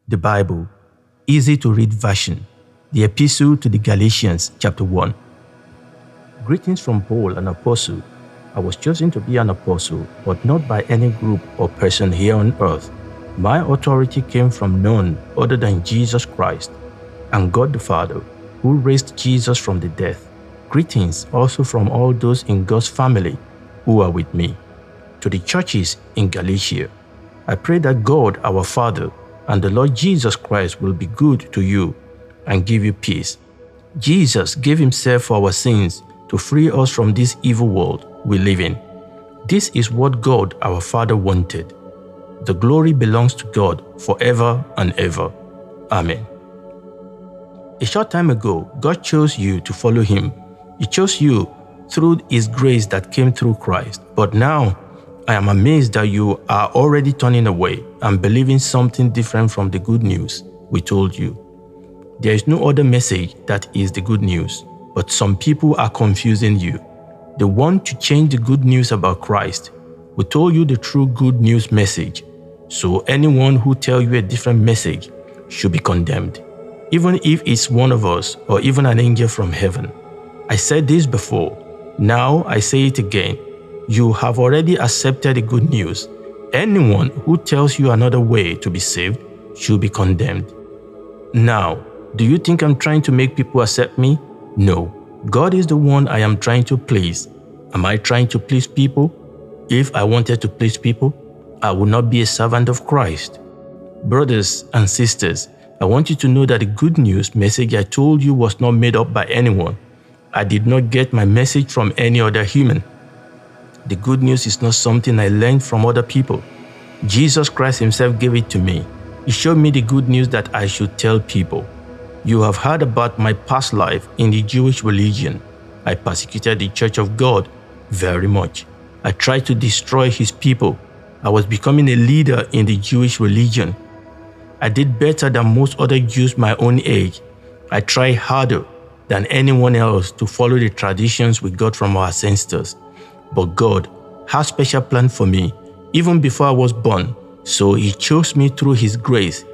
The Bible, easy to read version, the Epistle to the Galatians, chapter 1. Greetings from Paul, an apostle. I was chosen to be an apostle, but not by any group or person here on earth. My authority came from none other than Jesus Christ and God the Father, who raised Jesus from the dead. Greetings also from all those in God's family who are with me. To the churches in Galatia, I pray that God our Father and the Lord Jesus Christ will be good to you and give you peace. Jesus gave himself for our sins to free us from this evil world we live in. This is what God our Father wanted. The glory belongs to God forever and ever. Amen. A short time ago, God chose you to follow him. He chose you through his grace that came through Christ. But now, I am amazed that you are already turning away and believing something different from the good news we told you. There is no other message that is the good news, but some people are confusing you. They want to change the good news about Christ. We told you the true good news message, so anyone who tells you a different message should be condemned, even if it's one of us or even an angel from heaven. I said this before, now I say it again. You have already accepted the good news. Anyone who tells you another way to be saved should be condemned. Now, do you think I'm trying to make people accept me? No. God is the one I am trying to please. Am I trying to please people? If I wanted to please people, I would not be a servant of Christ. Brothers and sisters, I want you to know that the good news message I told you was not made up by anyone. I did not get my message from any other human. The good news is not something I learned from other people. Jesus Christ himself gave it to me. He showed me the good news that I should tell people. You have heard about my past life in the Jewish religion. I persecuted the Church of God very much. I tried to destroy his people. I was becoming a leader in the Jewish religion. I did better than most other Jews my own age. I tried harder than anyone else to follow the traditions we got from our ancestors. But God had a special plan for me even before I was born, so he chose me through his grace.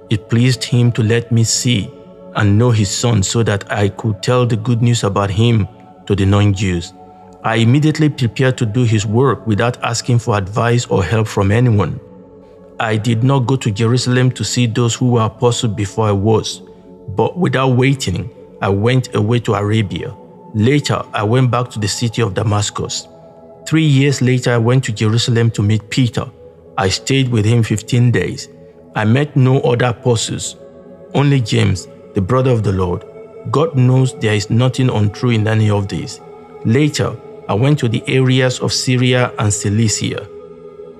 It pleased him to let me see and know his son so that I could tell the good news about him to the non-Jews. I immediately prepared to do his work without asking for advice or help from anyone. I did not go to Jerusalem to see those who were apostles before I was, but without waiting, I went away to Arabia. Later, I went back to the city of Damascus. 3 years later, I went to Jerusalem to meet Peter. I stayed with him 15 days. I met no other apostles, only James, the brother of the Lord. God knows there is nothing untrue in any of this. Later, I went to the areas of Syria and Cilicia.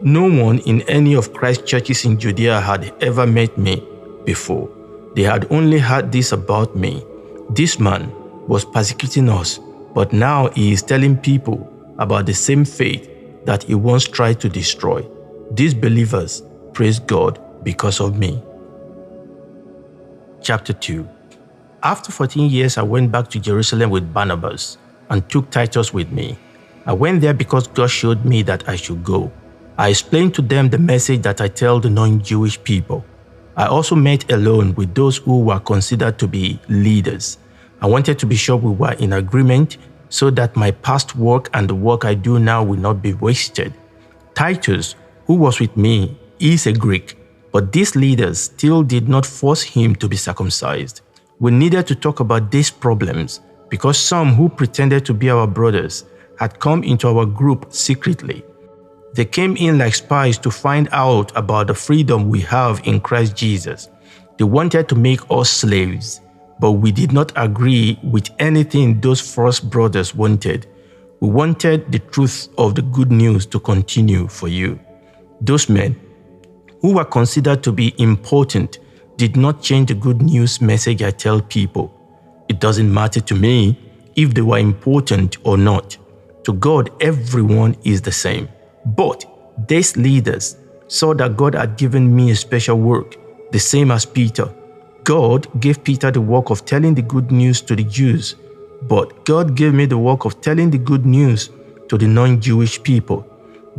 No one in any of Christ's churches in Judea had ever met me before. They had only heard this about me. This man was persecuting us, but now he is telling people about the same faith that he once tried to destroy. These believers praise God because of me. Chapter 2. After 14 years, I went back to Jerusalem with Barnabas and took Titus with me. I went there because God showed me that I should go. I explained to them the message that I tell the non-Jewish people. I also met alone with those who were considered to be leaders. I wanted to be sure we were in agreement so that my past work and the work I do now will not be wasted. Titus, who was with me, is a Greek, but these leaders still did not force him to be circumcised. We needed to talk about these problems because some who pretended to be our brothers had come into our group secretly. They came in like spies to find out about the freedom we have in Christ Jesus. They wanted to make us slaves, but we did not agree with anything those false brothers wanted. We wanted the truth of the good news to continue for you. Those men, who were considered to be important, did not change the good news message I tell people. It doesn't matter to me if they were important or not. To God, everyone is the same. But these leaders saw that God had given me a special work, the same as Peter. God gave Peter the work of telling the good news to the Jews, but God gave me the work of telling the good news to the non-Jewish people.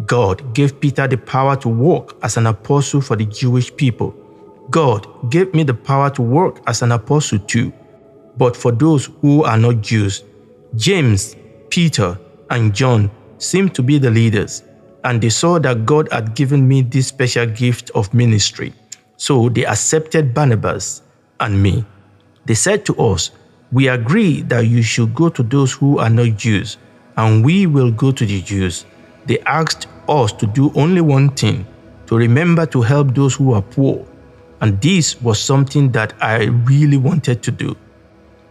God gave Peter the power to work as an apostle for the Jewish people, God gave me the power to work as an apostle too. But for those who are not Jews, James, Peter, and John seemed to be the leaders, and they saw that God had given me this special gift of ministry. So they accepted Barnabas and me. They said to us, "We agree that you should go to those who are not Jews, and we will go to the Jews." They asked us to do only one thing, to remember to help those who are poor. And this was something that I really wanted to do.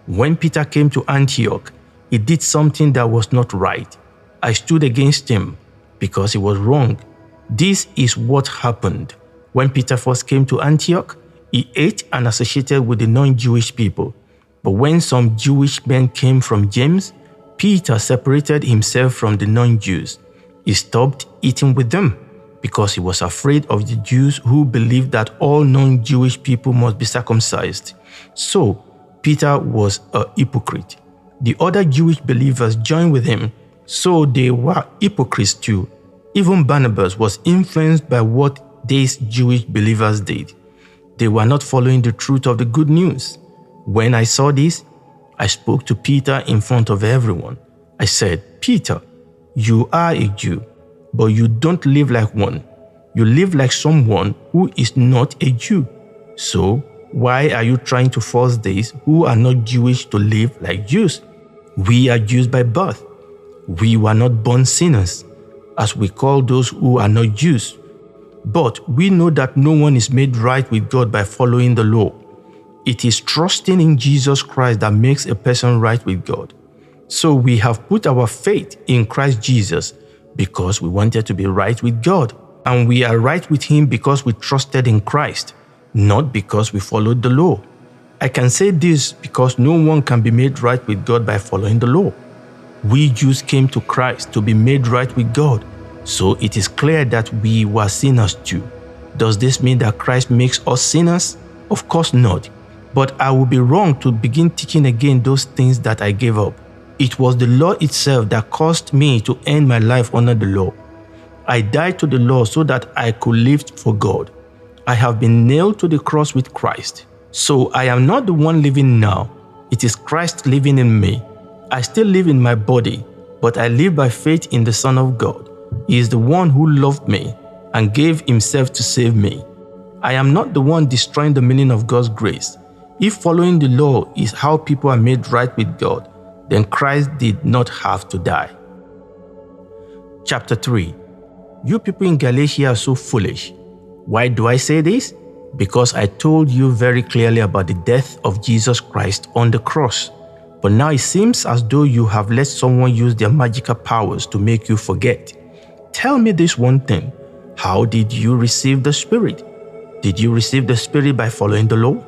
When Peter came to Antioch, he did something that was not right. I stood against him because he was wrong. This is what happened. When Peter first came to Antioch, he ate and associated with the non-Jewish people. But when some Jewish men came from James, Peter separated himself from the non-Jews. He stopped eating with them because he was afraid of the Jews who believed that all non-Jewish people must be circumcised. So, Peter was a hypocrite. The other Jewish believers joined with him, so they were hypocrites too. Even Barnabas was influenced by what these Jewish believers did. They were not following the truth of the good news. When I saw this, I spoke to Peter in front of everyone. I said, "Peter, you are a Jew, but you don't live like one. You live like someone who is not a Jew. So, why are you trying to force these who are not Jewish to live like Jews? We are Jews by birth. We were not born sinners, as we call those who are not Jews. But we know that no one is made right with God by following the law. It is trusting in Jesus Christ that makes a person right with God. So we have put our faith in Christ Jesus because we wanted to be right with God. And we are right with Him because we trusted in Christ, not because we followed the law. I can say this because no one can be made right with God by following the law. We Jews came to Christ to be made right with God. So it is clear that we were sinners too. Does this mean that Christ makes us sinners? Of course not. But I would be wrong to begin teaching again those things that I gave up. It was the law itself that caused me to end my life under the law. I died to the law so that I could live for God. I have been nailed to the cross with Christ. So I am not the one living now. It is Christ living in me. I still live in my body, but I live by faith in the Son of God. He is the one who loved me and gave Himself to save me. I am not the one destroying the meaning of God's grace. If following the law is how people are made right with God, then Christ did not have to die. Chapter 3. You people in Galatia are so foolish. Why do I say this? Because I told you very clearly about the death of Jesus Christ on the cross. But now it seems as though you have let someone use their magical powers to make you forget. Tell me this one thing. How did you receive the Spirit? Did you receive the Spirit by following the law?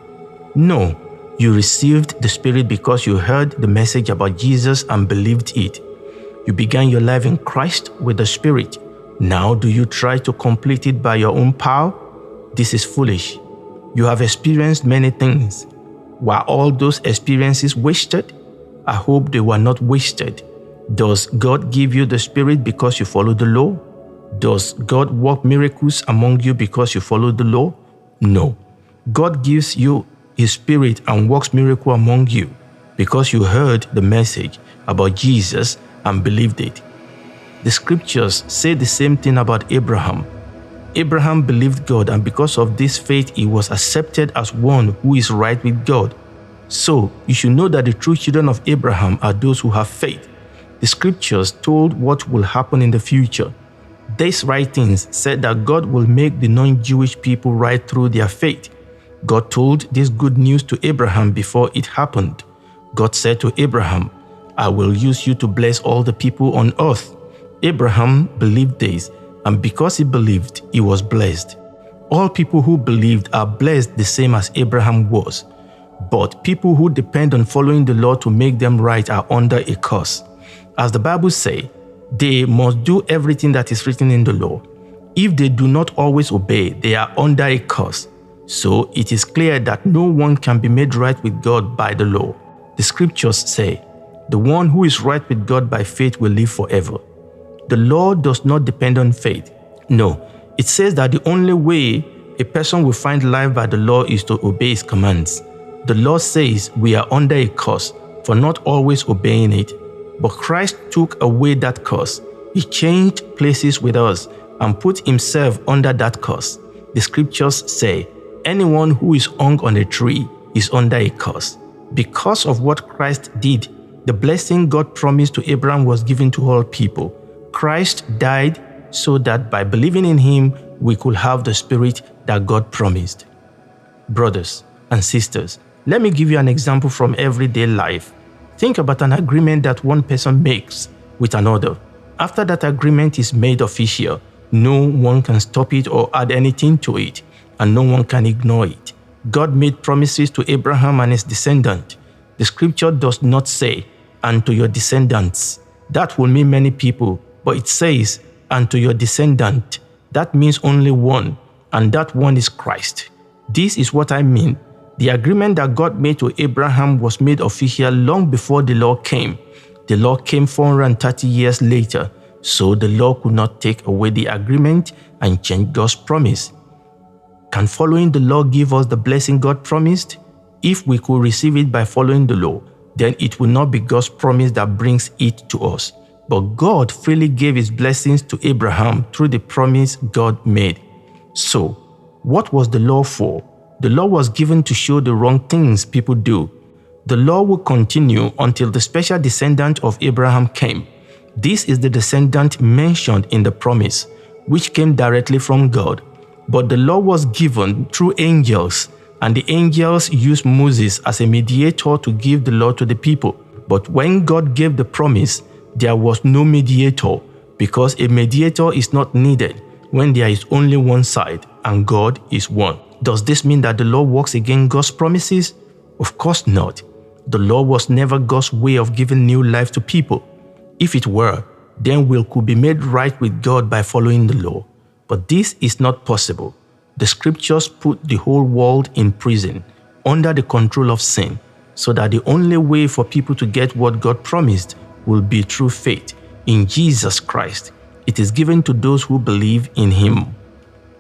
No, you received the Spirit because you heard the message about Jesus and believed it. You began your life in Christ with the Spirit. Now do you try to complete it by your own power? This is foolish. You have experienced many things. Were all those experiences wasted? I hope they were not wasted. Does God give you the Spirit because you follow the law? Does God work miracles among you because you follow the law? No. God gives you His Spirit and works miracle among you because you heard the message about Jesus and believed it. The scriptures say the same thing about Abraham. Abraham believed God, and because of this faith, he was accepted as one who is right with God. So, you should know that the true children of Abraham are those who have faith. The scriptures told what will happen in the future. These writings said that God will make the non-Jewish people right through their faith. God told this good news to Abraham before it happened. God said to Abraham, "I will use you to bless all the people on earth." Abraham believed this, and because he believed, he was blessed. All people who believed are blessed the same as Abraham was. But people who depend on following the law to make them right are under a curse. As the Bible says, they must do everything that is written in the law. If they do not always obey, they are under a curse. So it is clear that no one can be made right with God by the law. The scriptures say, "The one who is right with God by faith will live forever." The law does not depend on faith. No, it says that the only way a person will find life by the law is to obey its commands. The law says we are under a curse for not always obeying it. But Christ took away that curse. He changed places with us and put himself under that curse. The scriptures say, anyone who is hung on a tree is under a curse. Because of what Christ did, the blessing God promised to Abraham was given to all people. Christ died so that by believing in him, we could have the spirit that God promised. Brothers and sisters, let me give you an example from everyday life. Think about an agreement that one person makes with another. After that agreement is made official, no one can stop it or add anything to it, and no one can ignore it. God made promises to Abraham and his descendant. The scripture does not say, and to your descendants. That will mean many people, but it says, and to your descendant. That means only one, and that one is Christ. This is what I mean. The agreement that God made to Abraham was made official long before the law came. The law came 430 years later, so the law could not take away the agreement and change God's promise. Can following the law give us the blessing God promised? If we could receive it by following the law, then it will not be God's promise that brings it to us. But God freely gave his blessings to Abraham through the promise God made. So, what was the law for? The law was given to show the wrong things people do. The law will continue until the special descendant of Abraham came. This is the descendant mentioned in the promise, which came directly from God. But the law was given through angels, and the angels used Moses as a mediator to give the law to the people. But when God gave the promise, there was no mediator, because a mediator is not needed when there is only one side and God is one. Does this mean that the law works against God's promises? Of course not. The law was never God's way of giving new life to people. If it were, then we could be made right with God by following the law. But this is not possible. The scriptures put the whole world in prison, under the control of sin, so that the only way for people to get what God promised will be through faith in Jesus Christ. It is given to those who believe in him.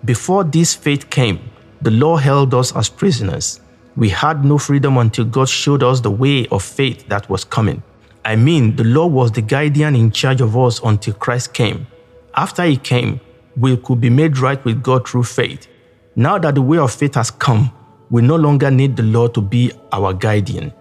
Before this faith came, the law held us as prisoners. We had no freedom until God showed us the way of faith that was coming. I mean, the law was the guardian in charge of us until Christ came. After he came, we could be made right with God through faith. Now that the way of faith has come, we no longer need the law to be our guardian.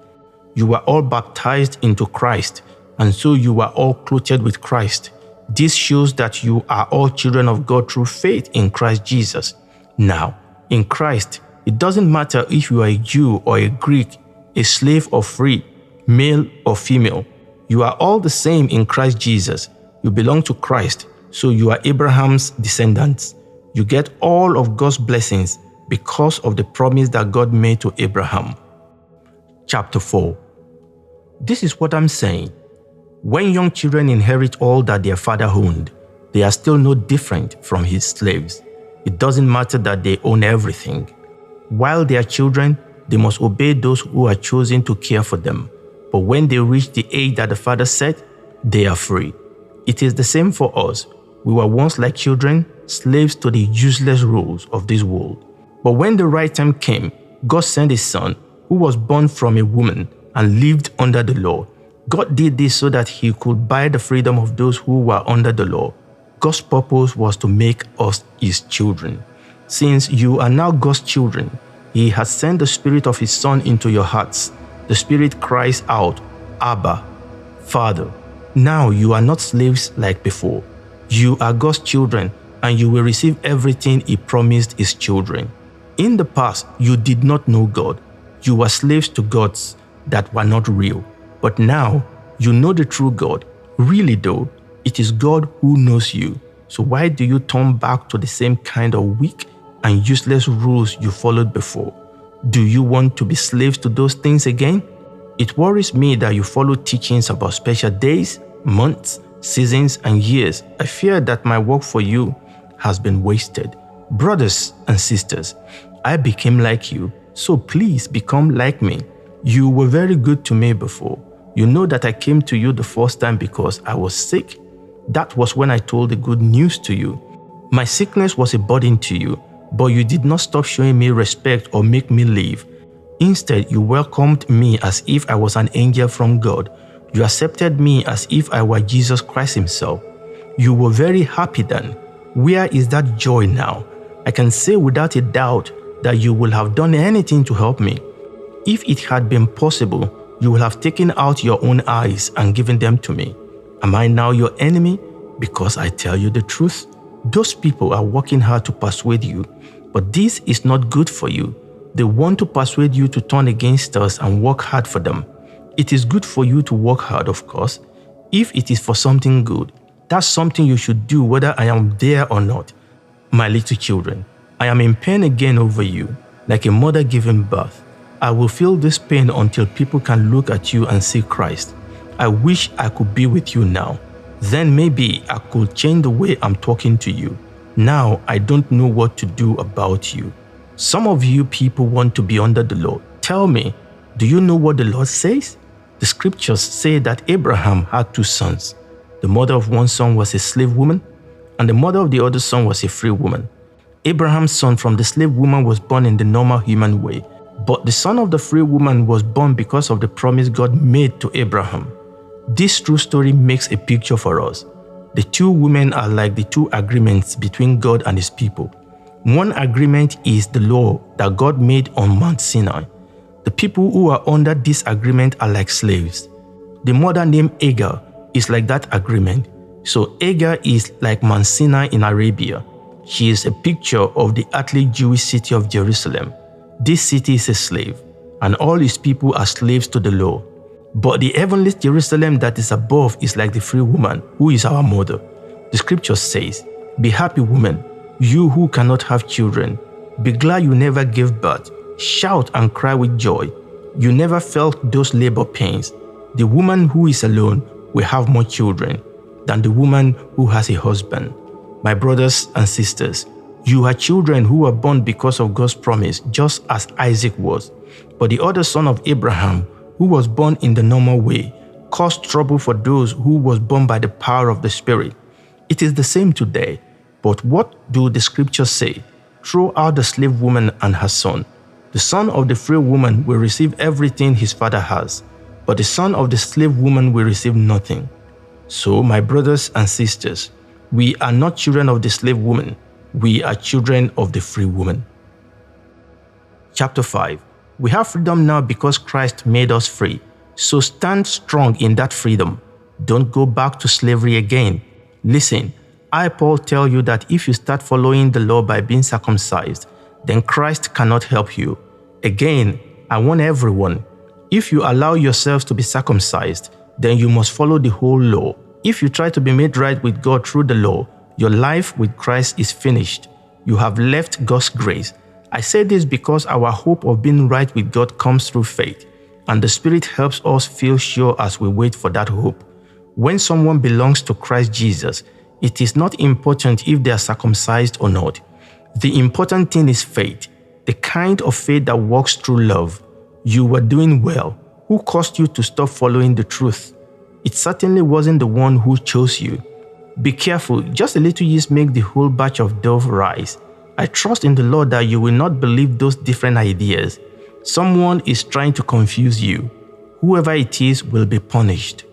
You were all baptized into Christ, and so you are all clothed with Christ. This shows that you are all children of God through faith in Christ Jesus. Now, in Christ, it doesn't matter if you are a Jew or a Greek, a slave or free, male or female. You are all the same in Christ Jesus. You belong to Christ, so you are Abraham's descendants. You get all of God's blessings because of the promise that God made to Abraham. Chapter 4. This is what I'm saying. When young children inherit all that their father owned, they are still no different from his slaves. It doesn't matter that they own everything. While they are children, they must obey those who are chosen to care for them. But when they reach the age that the father set, they are free. It is the same for us. We were once like children, slaves to the useless rules of this world. But when the right time came, God sent his son, who was born from a woman and lived under the law. God did this so that he could buy the freedom of those who were under the law. God's purpose was to make us his children. Since you are now God's children, he has sent the Spirit of his Son into your hearts. The Spirit cries out, Abba, Father. Now you are not slaves like before. You are God's children, and you will receive everything he promised his children. In the past, you did not know God. You were slaves to gods that were not real. But now, you know the true God. Really though, it is God who knows you. So why do you turn back to the same kind of weak and useless rules you followed before? Do you want to be slaves to those things again? It worries me that you follow teachings about special days, months, seasons, and years. I fear that my work for you has been wasted. Brothers and sisters, I became like you, so please become like me. You were very good to me before. You know that I came to you the first time because I was sick. That was when I told the good news to you. My sickness was a burden to you, but you did not stop showing me respect or make me leave. Instead, you welcomed me as if I was an angel from God. You accepted me as if I were Jesus Christ himself. You were very happy then. Where is that joy now? I can say without a doubt that you will have done anything to help me. If it had been possible, you would have taken out your own eyes and given them to me. Am I now your enemy? Because I tell you the truth. Those people are working hard to persuade you, but this is not good for you. They want to persuade you to turn against us and work hard for them. It is good for you to work hard, of course. If it is for something good, that's something you should do whether I am there or not. My little children, I am in pain again over you, like a mother giving birth. I will feel this pain until people can look at you and see Christ. I wish I could be with you now. Then maybe I could change the way I'm talking to you. Now I don't know what to do about you. Some of you people want to be under the law. Tell me, do you know what the Lord says? The scriptures say that Abraham had 2 sons. The mother of one son was a slave woman, and the mother of the other son was a free woman. Abraham's son from the slave woman was born in the normal human way, but the son of the free woman was born because of the promise God made to Abraham. This true story makes a picture for us. The 2 women are like the 2 agreements between God and his people. One agreement is the law that God made on Mount Sinai. The people who are under this agreement are like slaves. The mother named Hagar is like that agreement. So Hagar is like Mount Sinai in Arabia. She is a picture of the earthly Jewish city of Jerusalem. This city is a slave, and all its people are slaves to the law. But the heavenly Jerusalem that is above is like the free woman, who is our mother. The scripture says, "Be happy, woman, you who cannot have children. Be glad you never gave birth. Shout and cry with joy. You never felt those labor pains. The woman who is alone will have more children than the woman who has a husband." My brothers and sisters, you are children who were born because of God's promise, just as Isaac was. But the other son of Abraham, who was born in the normal way, caused trouble for those who was born by the power of the Spirit. It is the same today. But what do the scriptures say? Throw out the slave woman and her son. The son of the free woman will receive everything his father has, but the son of the slave woman will receive nothing. So, my brothers and sisters, we are not children of the slave woman. We are children of the free woman. Chapter 5. We have freedom now because Christ made us free. So stand strong in that freedom. Don't go back to slavery again. Listen, I, Paul, tell you that if you start following the law by being circumcised, then Christ cannot help you. Again, I warn everyone, if you allow yourselves to be circumcised, then you must follow the whole law. If you try to be made right with God through the law, your life with Christ is finished. You have left God's grace. I say this because our hope of being right with God comes through faith, and the Spirit helps us feel sure as we wait for that hope. When someone belongs to Christ Jesus, it is not important if they are circumcised or not. The important thing is faith, the kind of faith that works through love. You were doing well. Who caused you to stop following the truth? It certainly wasn't the one who chose you. Be careful, just a little yeast makes the whole batch of dough rise. I trust in the Lord that you will not believe those different ideas. Someone is trying to confuse you. Whoever it is will be punished.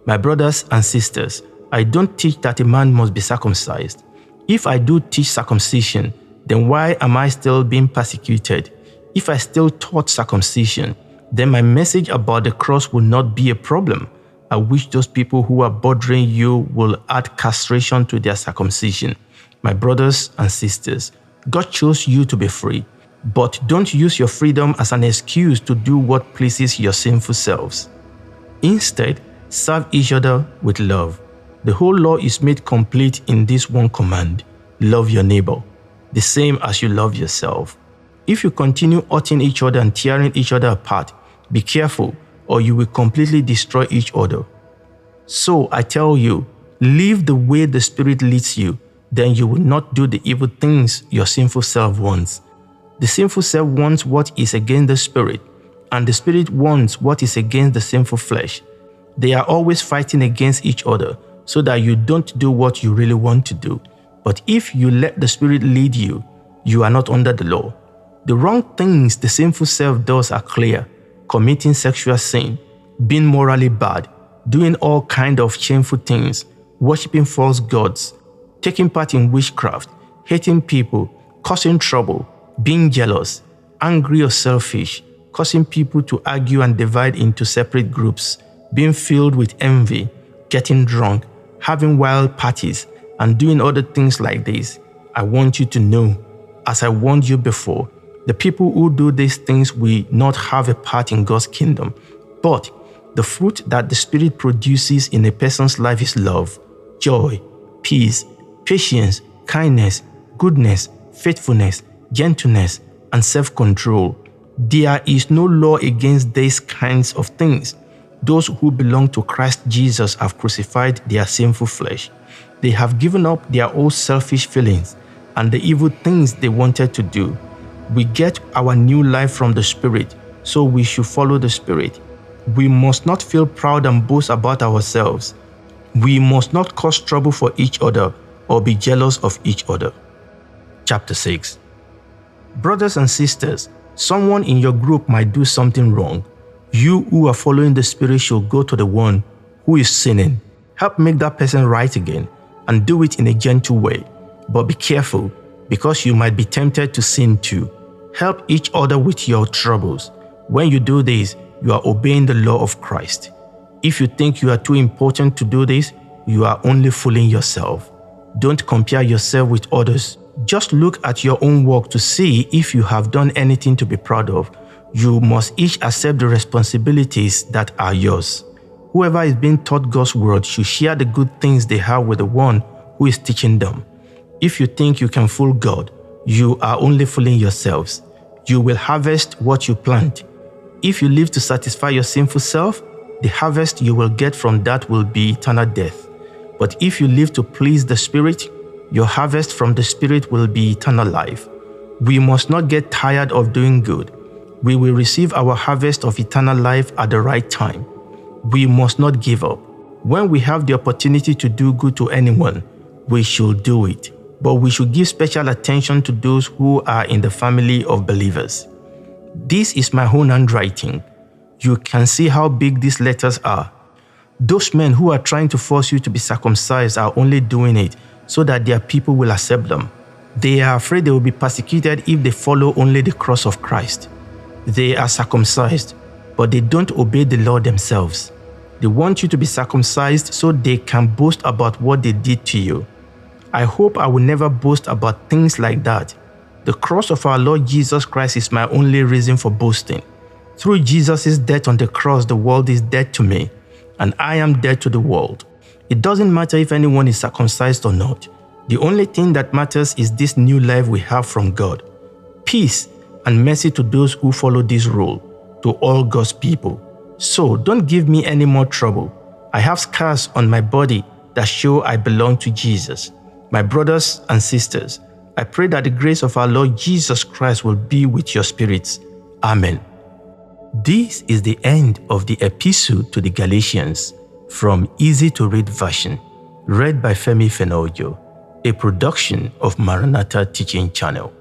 My brothers and sisters, I don't teach that a man must be circumcised. If I do teach circumcision, then why am I still being persecuted? If I still taught circumcision, then my message about the cross will not be a problem. I wish those people who are bothering you will add castration to their circumcision. My brothers and sisters, God chose you to be free, but don't use your freedom as an excuse to do what pleases your sinful selves. Instead, serve each other with love. The whole law is made complete in this one command: love your neighbor, the same as you love yourself. If you continue hurting each other and tearing each other apart, be careful, or you will completely destroy each other. So I tell you, live the way the Spirit leads you, then you will not do the evil things your sinful self wants. The sinful self wants what is against the Spirit, and the Spirit wants what is against the sinful flesh. They are always fighting against each other so that you don't do what you really want to do. But if you let the Spirit lead you, you are not under the law. The wrong things the sinful self does are clear: committing sexual sin, being morally bad, doing all kinds of shameful things, worshiping false gods, taking part in witchcraft, hating people, causing trouble, being jealous, angry or selfish, causing people to argue and divide into separate groups, being filled with envy, getting drunk, having wild parties, and doing other things like this. I want you to know, as I warned you before, the people who do these things will not have a part in God's kingdom. But the fruit that the Spirit produces in a person's life is love, joy, peace, patience, kindness, goodness, faithfulness, gentleness, and self-control. There is no law against these kinds of things. Those who belong to Christ Jesus have crucified their sinful flesh. They have given up their old selfish feelings and the evil things they wanted to do. We get our new life from the Spirit, so we should follow the Spirit. We must not feel proud and boast about ourselves. We must not cause trouble for each other or be jealous of each other. Chapter 6. Brothers and sisters, someone in your group might do something wrong. You who are following the Spirit should go to the one who is sinning, help make that person right again, and do it in a gentle way. But be careful, because you might be tempted to sin too. Help each other with your troubles. When you do this, you are obeying the law of Christ. If you think you are too important to do this, you are only fooling yourself. Don't compare yourself with others. Just look at your own work to see if you have done anything to be proud of. You must each accept the responsibilities that are yours. Whoever is being taught God's word should share the good things they have with the one who is teaching them. If you think you can fool God, you are only fooling yourselves. You will harvest what you plant. If you live to satisfy your sinful self, the harvest you will get from that will be eternal death. But if you live to please the Spirit, your harvest from the Spirit will be eternal life. We must not get tired of doing good. We will receive our harvest of eternal life at the right time. We must not give up. When we have the opportunity to do good to anyone, we should do it. But we should give special attention to those who are in the family of believers. This is my own handwriting. You can see how big these letters are. Those men who are trying to force you to be circumcised are only doing it so that their people will accept them. They are afraid they will be persecuted if they follow only the cross of Christ. They are circumcised, but they don't obey the law themselves. They want you to be circumcised so they can boast about what they did to you. I hope I will never boast about things like that. The cross of our Lord Jesus Christ is my only reason for boasting. Through Jesus' death on the cross, the world is dead to me, and I am dead to the world. It doesn't matter if anyone is circumcised or not. The only thing that matters is this new life we have from God. Peace and mercy to those who follow this rule, to all God's people. So don't give me any more trouble. I have scars on my body that show I belong to Jesus. My brothers and sisters, I pray that the grace of our Lord Jesus Christ will be with your spirits. Amen. This is the end of the epistle to the Galatians from Easy to Read version, read by Femi Fenojo, a production of Maranatha Teaching Channel.